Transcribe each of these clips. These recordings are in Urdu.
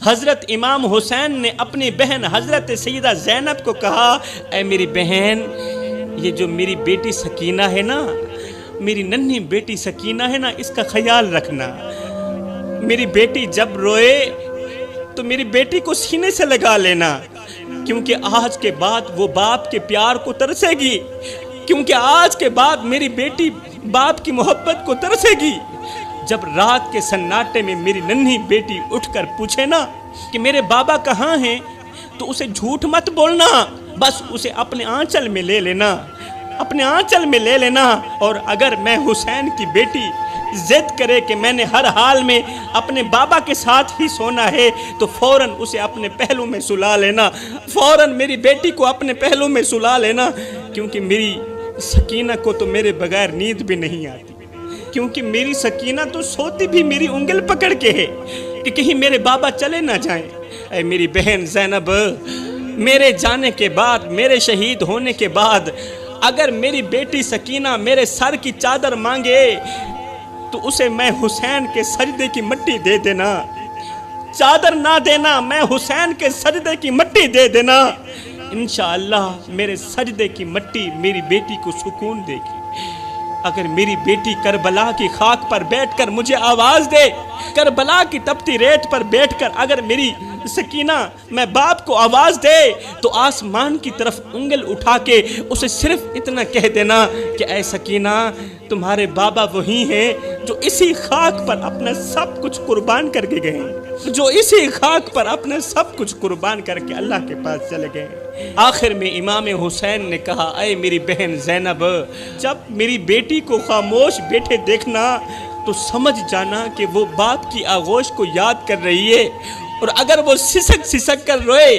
حضرت امام حسین نے اپنی بہن حضرت سیدہ زینب کو کہا، اے میری بہن، یہ جو میری بیٹی سکینہ ہے نا، میری ننھی بیٹی سکینہ ہے نا، اس کا خیال رکھنا۔ میری بیٹی جب روئے تو میری بیٹی کو سینے سے لگا لینا، کیونکہ آج کے بعد وہ باپ کے پیار کو ترسے گی، کیونکہ آج کے بعد میری بیٹی باپ کی محبت کو ترسے گی۔ جب رات کے سناٹے میں میری ننھی بیٹی اٹھ کر پوچھے نا کہ میرے بابا کہاں ہیں، تو اسے جھوٹ مت بولنا، بس اسے اپنے آنچل میں لے لینا، اپنے آنچل میں لے لینا۔ اور اگر میں حسین کی بیٹی ضد کرے کہ میں نے ہر حال میں اپنے بابا کے ساتھ ہی سونا ہے، تو فوراً اسے اپنے پہلو میں سلا لینا، فوراً میری بیٹی کو اپنے پہلو میں سلا لینا، کیونکہ میری سکینہ کو تو میرے بغیر نیند بھی نہیں آتی، کیونکہ میری سکینہ تو سوتی بھی میری انگل پکڑ کے ہے کہ کہیں میرے بابا چلے نہ جائیں۔ اے میری بہن زینب، میرے جانے کے بعد، میرے شہید ہونے کے بعد، اگر میری بیٹی سکینہ میرے سر کی چادر مانگے تو اسے میں حسین کے سجدے کی مٹی دے دینا، چادر نہ دینا، میں حسین کے سجدے کی مٹی دے دینا۔ انشاءاللہ میرے سجدے کی مٹی میری بیٹی کو سکون دے گی۔ اگر میری بیٹی کربلا کی خاک پر بیٹھ کر مجھے آواز دے، کربلا کی تپتی ریت پر بیٹھ کر اگر میری سکینہ میں باپ کو آواز دے، تو آسمان کی طرف انگل اٹھا کے اسے صرف اتنا کہہ دینا کہ اے سکینہ، تمہارے بابا وہی ہیں جو اسی خاک پر اپنا سب کچھ قربان کر کے گئے ہیں، جو اسی خاک پر اپنا سب کچھ قربان کر کے اللہ کے پاس چلے گئے۔ آخر میں امام حسین نے کہا، اے میری بہن زینب، جب میری بیٹی کو خاموش بیٹھے دیکھنا تو سمجھ جانا کہ وہ باپ کی آغوش کو یاد کر رہی ہے، اور اگر وہ سسک سسک کر روئے،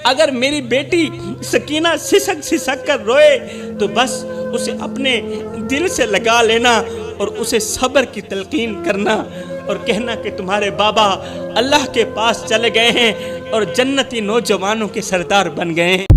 اگر میری بیٹی سکینہ سسک سسک کر روئے، تو بس اسے اپنے دل سے لگا لینا اور اسے صبر کی تلقین کرنا، اور کہنا کہ تمہارے بابا اللہ کے پاس چلے گئے ہیں اور جنتی نوجوانوں کے سردار بن گئے ہیں۔